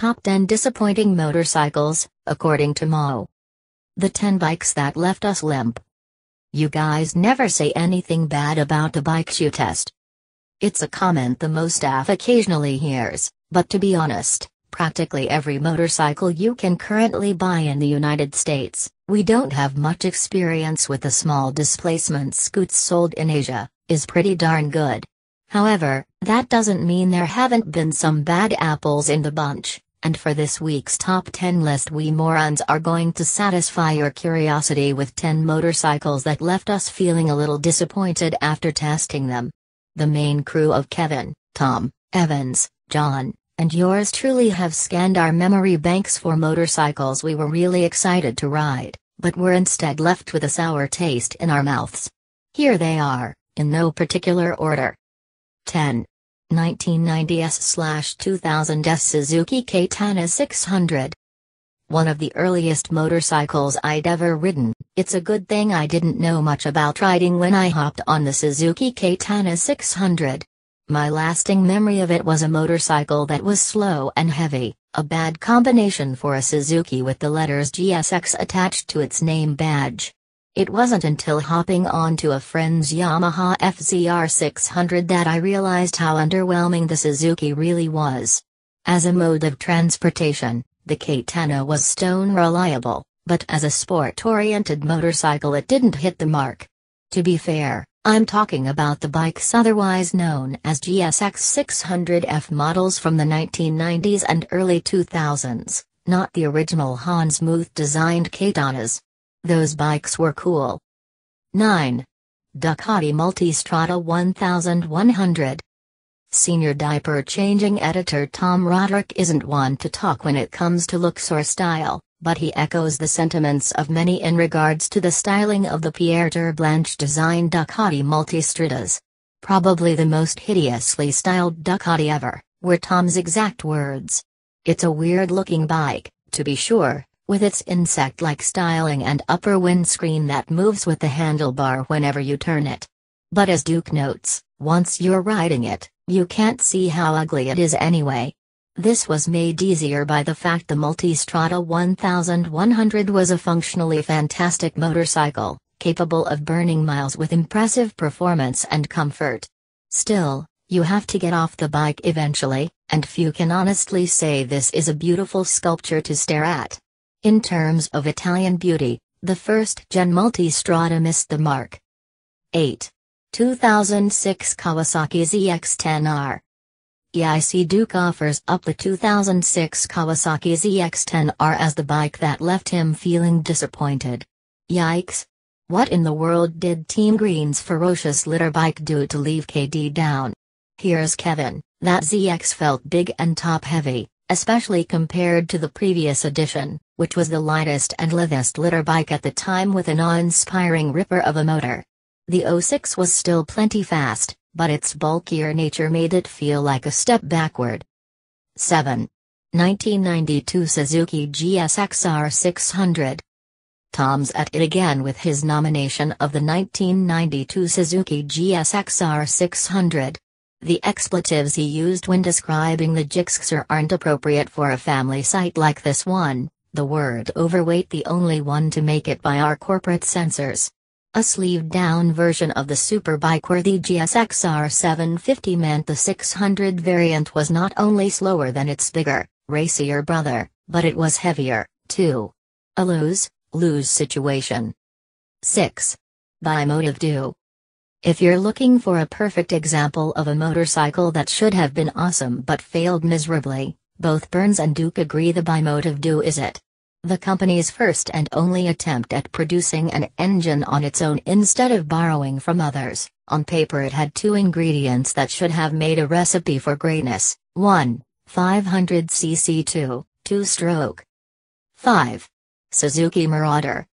Top 10 Disappointing Motorcycles, according to Mo. The 10 bikes that left us limp. You guys never say anything bad about the bikes you test. It's a comment the most staff occasionally hears, but to be honest, practically every motorcycle you can currently buy in the United States, we don't have much experience with the small displacement scoots sold in Asia, is pretty darn good. However, that doesn't mean there haven't been some bad apples in the bunch, and for this week's top 10 list we morons are going to satisfy your curiosity with 10 motorcycles that left us feeling a little disappointed after testing them. The main crew of Kevin, Tom, Evans, John, and yours truly have scanned our memory banks for motorcycles we were really excited to ride, but were instead left with a sour taste in our mouths. Here they are, in no particular order. 10. 1990s/2000s Suzuki Katana 600. One of the earliest motorcycles I'd ever ridden. It's a good thing I didn't know much about riding when I hopped on the Suzuki Katana 600. My lasting memory of it was a motorcycle that was slow and heavy, a bad combination for a Suzuki with the letters GSX attached to its name badge. It wasn't until hopping onto a friend's Yamaha FZR 600 that I realized how underwhelming the Suzuki really was. As a mode of transportation, the Katana was stone reliable, but as a sport-oriented motorcycle it didn't hit the mark. To be fair, I'm talking about the bikes otherwise known as GSX 600F models from the 1990s and early 2000s, not the original Hans Muth-designed Katanas. Those bikes were cool. 9. Ducati Multistrada 1100. Senior diaper-changing editor Tom Roderick isn't one to talk when it comes to looks or style, but he echoes the sentiments of many in regards to the styling of the Pierre Terblanche-designed Ducati Multistradas. Probably the most hideously styled Ducati ever, were Tom's exact words. It's a weird-looking bike, to be sure, with its insect-like styling and upper windscreen that moves with the handlebar whenever you turn it. But as Duke notes, once you're riding it, you can't see how ugly it is anyway. This was made easier by the fact the Multistrada 1100 was a functionally fantastic motorcycle, capable of burning miles with impressive performance and comfort. Still, you have to get off the bike eventually, and few can honestly say this is a beautiful sculpture to stare at. In terms of Italian beauty, the first-gen Multistrada missed the mark. 8. 2006 Kawasaki ZX-10R. EIC Duke offers up the 2006 Kawasaki ZX-10R as the bike that left him feeling disappointed. Yikes! What in the world did Team Green's ferocious litter bike do to leave KD down? Here's Kevin. That ZX felt big and top-heavy, especially compared to the previous edition, which was the lightest and lithest litter bike at the time with an awe-inspiring ripper of a motor. The 06 was still plenty fast, but its bulkier nature made it feel like a step backward. 7. 1992 Suzuki GSX-R 600. Tom's at it again with his nomination of the 1992 Suzuki GSX-R 600. The expletives he used when describing the Gixxer aren't appropriate for a family site like this one, the word overweight the only one to make it by our corporate censors. A sleeved-down version of the super-bike-worthy GSX-R 750 meant the 600 variant was not only slower than its bigger, racier brother, but it was heavier, too. A lose-lose situation. 6. Bimotive Do. If you're looking for a perfect example of a motorcycle that should have been awesome but failed miserably, both Burns and Duke agree the Bimotive Do is it. The company's first and only attempt at producing an engine on its own instead of borrowing from others. On paper it had two ingredients that should have made a recipe for greatness: 1. 500cc 2-stroke. 5. Suzuki Marauder.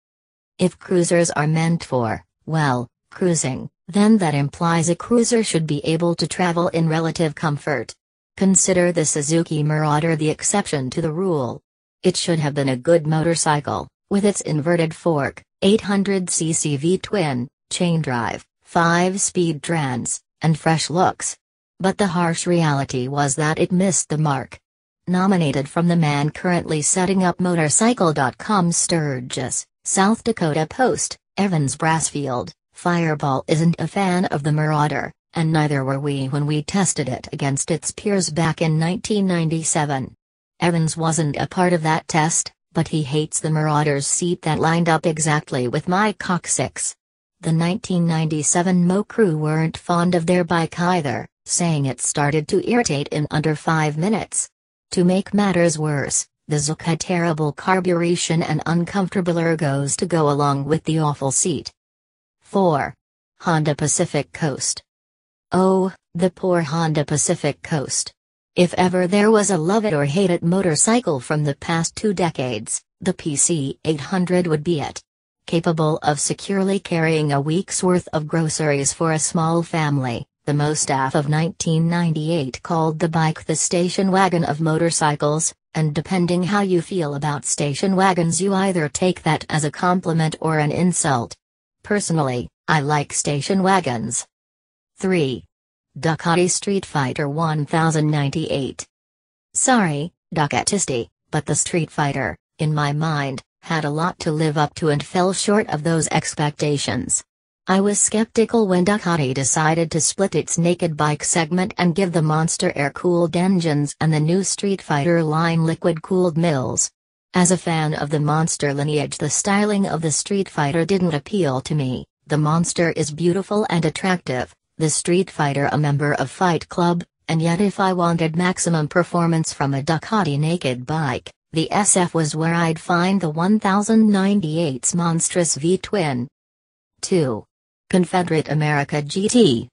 If cruisers are meant for, well, cruising, then that implies a cruiser should be able to travel in relative comfort. Consider the Suzuki Marauder the exception to the rule. It should have been a good motorcycle, with its inverted fork, 800cc V-twin, chain drive, 5-speed trans, and fresh looks. But the harsh reality was that it missed the mark. Nominated from the man currently setting up motorcycle.com Sturgis, South Dakota Post, Evans Brassfield. Fireball isn't a fan of the Marauder, and neither were we when we tested it against its peers back in 1997. Evans wasn't a part of that test, but he hates the Marauder's seat that lined up exactly with my coccyx. The 1997 Mo crew weren't fond of their bike either, saying it started to irritate in under 5 minutes. To make matters worse, the Zook had terrible carburation and uncomfortable ergos to go along with the awful seat. 4. Honda Pacific Coast. Oh, the poor Honda Pacific Coast. If ever there was a love it or hate it motorcycle from the past 2 decades, the PC 800 would be it. Capable of securely carrying a week's worth of groceries for a small family, the Mo staff of 1998 called the bike the station wagon of motorcycles, and depending how you feel about station wagons, you either take that as a compliment or an insult. Personally, I like station wagons. 3. Ducati Street Fighter 1098. Sorry, Ducatisti, but the Street Fighter, in my mind, had a lot to live up to and fell short of those expectations. I was skeptical when Ducati decided to split its naked bike segment and give the Monster air-cooled engines and the new Street Fighter line liquid-cooled mills. As a fan of the Monster lineage, the styling of the Street Fighter didn't appeal to me. The Monster is beautiful and attractive, the Street Fighter a member of Fight Club, and yet if I wanted maximum performance from a Ducati naked bike, the SF was where I'd find the 1098's monstrous V-twin. 2. Confederate America GT.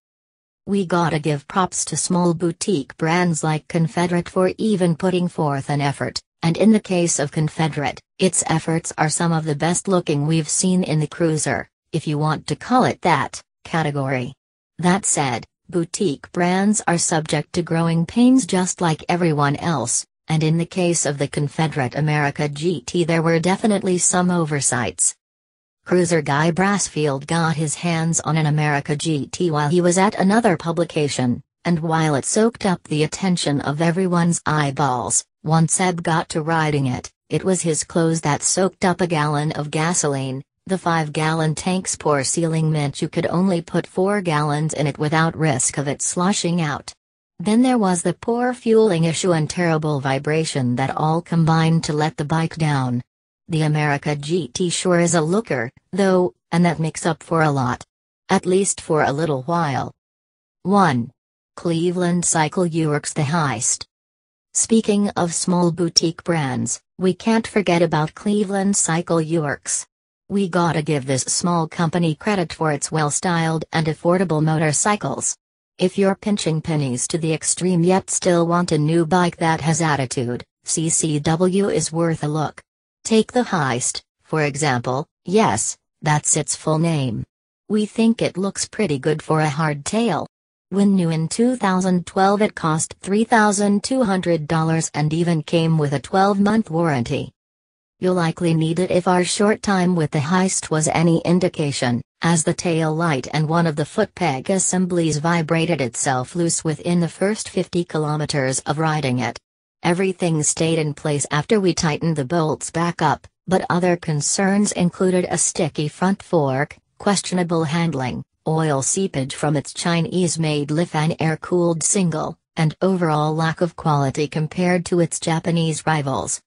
We gotta give props to small boutique brands like Confederate for even putting forth an effort, and in the case of Confederate, its efforts are some of the best looking we've seen in the cruiser, if you want to call it that, category. That said, boutique brands are subject to growing pains just like everyone else, and in the case of the Confederate America GT there were definitely some oversights. Cruiser Guy Brassfield got his hands on an America GT while he was at another publication, and while it soaked up the attention of everyone's eyeballs, once Eb got to riding it, it was his clothes that soaked up a gallon of gasoline. The 5-gallon tank's poor sealing meant you could only put 4 gallons in it without risk of it sloshing out. Then there was the poor fueling issue and terrible vibration that all combined to let the bike down. The America GT sure is a looker, though, and that makes up for a lot. At least for a little while. 1. Cleveland Cycle Works the Heist. Speaking of small boutique brands, we can't forget about Cleveland Cycle Works. We gotta give this small company credit for its well-styled and affordable motorcycles. If you're pinching pennies to the extreme yet still want a new bike that has attitude, CCW is worth a look. Take the Heist, for example. Yes, that's its full name. We think it looks pretty good for a hardtail. When new in 2012 it cost $3,200 and even came with a 12-month warranty. You'll likely need it if our short time with the Heist was any indication, as the tail light and one of the foot peg assemblies vibrated itself loose within the first 50 kilometers of riding it. Everything stayed in place after we tightened the bolts back up, but other concerns included a sticky front fork, questionable handling, oil seepage from its Chinese-made Lifan air-cooled single, and overall lack of quality compared to its Japanese rivals.